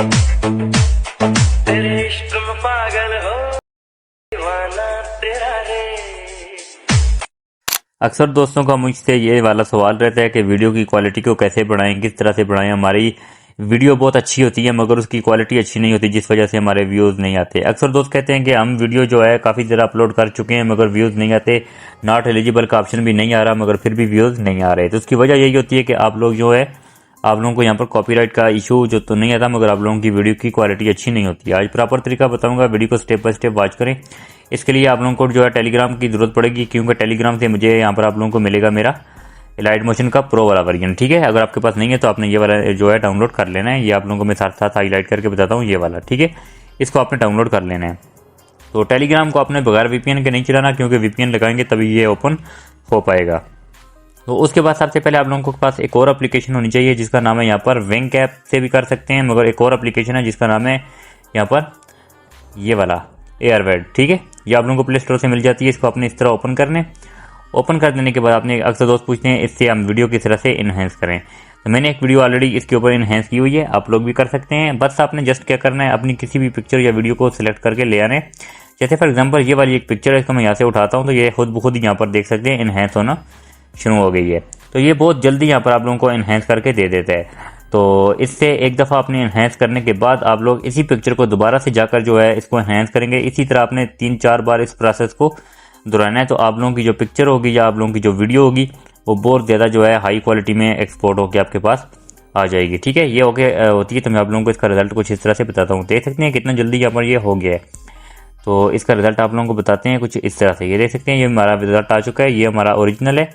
तेरे इश्क में पागल हो दीवाना तेरा रे। अक्सर दोस्तों का मुझसे ये वाला सवाल रहता है कि वीडियो की क्वालिटी को कैसे बढ़ाएं, किस तरह से बढ़ाएं। हमारी वीडियो बहुत अच्छी होती है मगर उसकी क्वालिटी अच्छी नहीं होती, जिस वजह से हमारे व्यूज़ नहीं आते। अक्सर दोस्त कहते हैं कि हम वीडियो जो है काफ़ी ज़्यादा अपलोड कर चुके हैं मगर व्यूज़ नहीं आते, नॉट एलिजिबल का ऑप्शन भी नहीं आ रहा मगर फिर भी व्यूज़ नहीं आ रहे। तो उसकी वजह यही होती है कि आप लोग जो है, आप लोगों को यहाँ पर कॉपीराइट का इशू जो तो नहीं आता मगर आप लोगों की वीडियो की क्वालिटी अच्छी नहीं होती है। आज प्रॉपर तरीका बताऊंगा, वीडियो को स्टेप बाय स्टेप वॉच करें। इसके लिए आप लोगों को जो है टेलीग्राम की जरूरत पड़ेगी, क्योंकि टेलीग्राम से मुझे यहाँ पर आप लोगों को मिलेगा मेरा इलाइट मोशन का प्रो वाला वर्जन। ठीक है, अगर आपके पास नहीं है तो आपने ये वाला जो है डाउनलोड कर लेना है। ये आप लोगों को मैं साथ साथ हाईलाइट करके बताता हूँ, ये वाला। ठीक है, इसको आपने डाउनलोड कर लेना है। तो टेलीग्राम को आपने बगैर वीपीएन के नहीं चलाना, क्योंकि वीपीएन लगाएंगे तभी ये ओपन हो पाएगा। तो उसके बाद सबसे पहले आप लोगों के पास एक और एप्लीकेशन होनी चाहिए जिसका नाम है यहाँ पर विंक ऐप से भी कर सकते हैं, मगर एक और एप्लीकेशन है जिसका नाम है यहाँ पर ये वाला एयरवेड। ठीक है, ये आप लोगों को प्ले स्टोर से मिल जाती है। इसको आपने इस तरह ओपन कर देने के बाद आपने अक्सर दोस्त पूछते हैं इससे हम वीडियो किस तरह से इनहेंस करें। तो मैंने एक वीडियो ऑलरेडी इसके ऊपर इनहेंस की हुई है, आप लोग भी कर सकते हैं। बस आपने जस्ट क्या करना है, अपनी किसी भी पिक्चर या वीडियो को सिलेक्ट करके ले आने। जैसे फॉर एग्जाम्पल ये वाली एक पिक्चर है, इसको मैं यहाँ से उठाता हूँ तो ये खुद ब खुद यहाँ पर देख सकते हैं इनहेंस होना शुरू हो गई है। तो ये बहुत जल्दी यहाँ पर आप लोगों को इनहेंस करके दे देता है। तो इससे एक दफ़ा आपने इनहेंस करने के बाद आप लोग इसी पिक्चर को दोबारा से जाकर जो है इसको इनहेंस करेंगे। इसी तरह आपने 3-4 बार इस प्रोसेस को दोहराना है। तो आप लोगों की जो पिक्चर होगी या आप लोगों की जो वीडियो होगी वो बहुत ज़्यादा जो है हाई क्वालिटी में एक्सपोर्ट होकर आपके पास आ जाएगी। ठीक है, ये होती है। तो मैं आप लोगों को इसका रिजल्ट कुछ इस तरह से बताता हूँ। देख सकते हैं कितना जल्दी यहाँ पर ये हो गया है। तो इसका रिजल्ट आप लोगों को बताते हैं कुछ इस तरह से। ये देख सकते हैं, ये हमारा रिजल्ट आ चुका है। ये हमारा ओरिजिनल है,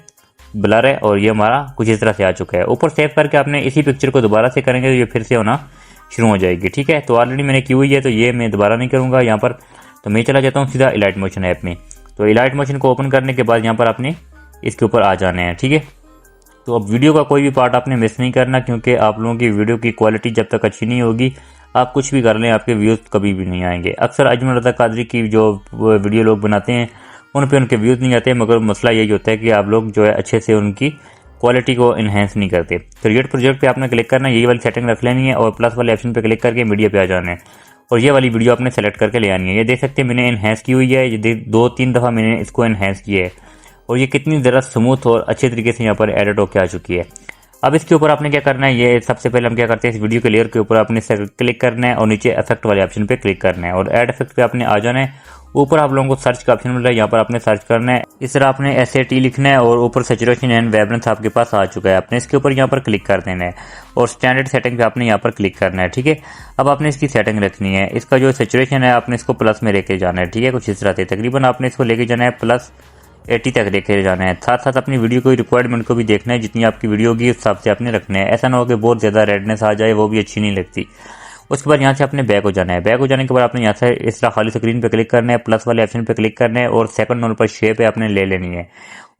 ब्लर है, और ये हमारा कुछ इस तरह से आ चुका है। ऊपर सेव करके आपने इसी पिक्चर को दोबारा से करेंगे तो ये फिर से होना शुरू हो जाएगी। ठीक है, तो ऑलरेडी मैंने की हुई है तो ये मैं दोबारा नहीं करूँगा यहाँ पर। तो मैं चला जाता हूँ सीधा इलाइट मोशन ऐप में। तो इलाइट मोशन को ओपन करने के बाद यहाँ पर आपने इसके ऊपर आ जाना है। ठीक है, तो अब वीडियो का कोई भी पार्ट आपने मिस नहीं करना, क्योंकि आप लोगों की वीडियो की क्वालिटी जब तक अच्छी नहीं होगी आप कुछ भी कर लें आपके व्यूज़ कभी भी नहीं आएंगे। अक्सर अजमल रज़ा कादरी की जो वीडियो लोग बनाते हैं उन पे उनके व्यूज़ नहीं आते, मगर मसला यही होता है कि आप लोग जो है अच्छे से उनकी क्वालिटी को इन्हेंस नहीं करते। क्रिएट प्रोजेक्ट पे आपने क्लिक करना है, यही वाली सेटिंग रख लेनी है और प्लस वाले ऑप्शन पे क्लिक करके मीडिया पे आ जाना है और ये वाली वीडियो आपने सेलेक्ट करके ले आनी है। ये देख सकते हैं मैंने इन्हेंस की हुई है, ये 2-3 दफ़ा मैंने इसको इन्हेंस किया है और ये कितनी ज़रा स्मूथ और अच्छे तरीके से यहाँ पर एडिट होकर आ चुकी है। अब इसके ऊपर आपने क्या करना है, ये सबसे पहले हम क्या करते हैं, इस वीडियो के लेयर के ऊपर आपने क्लिक करना है और नीचे इफेक्ट वाले ऑप्शन पे क्लिक करना है और ऐड इफेक्ट पे आपने आ जाना है। ऊपर आप लोगों को सर्च का ऑप्शन मिल रहा है, यहाँ पर आपने सर्च करना है। इस तरह आपने SAT लिखना है और ऊपर सैचुरेशन एंड वाइब्रेंस आपके पास आ चुका है। आपने इसके ऊपर यहाँ पर क्लिक कर देना है और स्टैंडर्ड सेटिंग पे आपने यहाँ पर क्लिक करना है। ठीक है, अब आपने इसकी सेटिंग रखनी है। इसका जो सैचुरेशन है आपने इसको प्लस में लेके जाना है। ठीक है, कुछ इस तरह से तकरीबन आपने इसको लेके जाना है +80 तक लेके जाना है। साथ साथ अपनी वीडियो को रिक्वायरमेंट को भी देखना है, जितनी आपकी वीडियो होगी उस हिसाब से आपने रखना है। ऐसा ना हो कि बहुत ज़्यादा रेडनेस आ जाए, वो भी अच्छी नहीं लगती। उसके बाद यहाँ से आपने बैक हो जाना है। बैक हो जाने के बाद आपने यहाँ से इस तरह खाली स्क्रीन पे क्लिक करना है, प्लस वाले ऑप्शन पे क्लिक करना है और सेकंड नंबर पर शेप पे आपने ले लेनी है।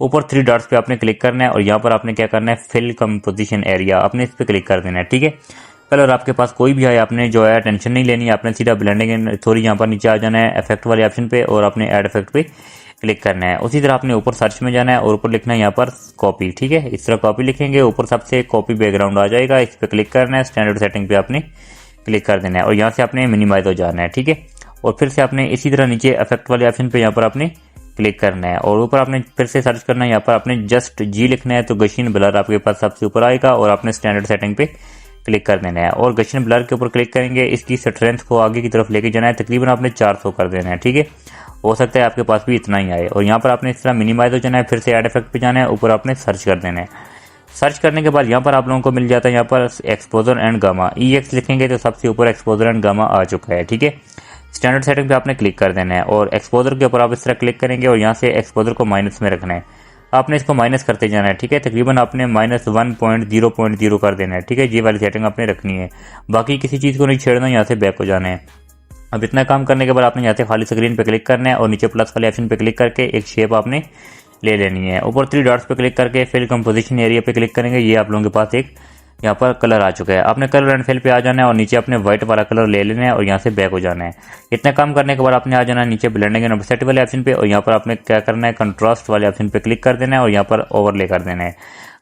ऊपर 3 डॉट्स पे आपने क्लिक करना है और यहाँ पर आपने क्या करना है, फिल कंपोजिशन एरिया आपने इस पे क्लिक कर देना है। ठीक है, कलर आपके पास कोई भी है आपने जो है टेंशन नहीं लेनी, आपने सीधा ब्लेंडिंग थोड़ी यहाँ पर नीचे आ जाना है इफेक्ट वाले ऑप्शन पे और आपने ऐड इफेक्ट पे क्लिक करना है। उसी तरह आपने ऊपर सर्च में जाना है और ऊपर लिखना है यहाँ पर कॉपी। ठीक है, इस तरह कॉपी लिखेंगे, ऊपर सबसे कॉपी बैकग्राउंड आ जाएगा, इस पर क्लिक करना है, स्टैंडर्ड सेटिंग पे आपने क्लिक कर देना है और यहाँ से आपने मिनिमाइज हो जाना है। ठीक है, और फिर से आपने इसी तरह नीचे इफेक्ट वाले ऑप्शन पे यहाँ पर आपने क्लिक करना है और ऊपर आपने फिर से सर्च करना है, यहाँ पर आपने जस्ट G लिखना है तो गशीन ब्लर आपके पास सबसे ऊपर आएगा और आपने स्टैंडर्ड सेटिंग पे क्लिक कर देना है और गशीन ब्लर के ऊपर क्लिक करेंगे। इसकी स्ट्रेंथ को आगे की तरफ लेके जाना है, तकरीबन आपने 400 कर देना है। ठीक है, हो सकता है आपके पास भी इतना ही आए और यहाँ पर आपने इस तरह मिनिमाइज हो जाना है, फिर से ऐड इफेक्ट पे जाना है, ऊपर आपने सर्च कर देना है। सर्च करने के बाद यहाँ पर आप लोगों को मिल जाता है यहाँ पर एक्सपोजर एंड गामा, EX लिखेंगे तो सबसे ऊपर एक्सपोजर एंड गामा आ चुका है। ठीक है, स्टैंडर्ड सेटिंग पे आपने क्लिक कर देना है और एक्सपोजर के ऊपर आप इस तरह क्लिक करेंगे और यहाँ से एक्सपोजर को माइनस में रखना है, आपने इसको माइनस करते जाना है। ठीक है, तकरीबन आपने -1.0.0 कर देना है। ठीक है, ये वाली सेटिंग आपने रखनी है, बाकी किसी चीज़ को नहीं छेड़ना, यहाँ से बैक हो जाना है। अब इतना काम करने के बाद आपने यहाँ से खाली स्क्रीन पे क्लिक करना है और नीचे प्लस वाले ऑप्शन पे क्लिक करके एक शेप आपने ले लेनी है। ऊपर 3 डॉट्स पे क्लिक करके फिल कंपोजिशन एरिया पे क्लिक करेंगे, ये आप लोगों के पास एक यहाँ पर कलर आ चुका है। आपने कलर एंड फिल पे आ जाना है और नीचे आपने व्हाइट वाला कलर ले लेना है और यहाँ से बैक हो जाना है। इतना काम करने के बाद आपने आ जाना है नीचे ब्लेंडिंग एंड ऑफसेट वाले ऑप्शन पे और यहाँ पर आपने क्या करना है, कंट्रास्ट वाले ऑप्शन पे क्लिक कर देना है और यहाँ पर ओवरले कर देना है।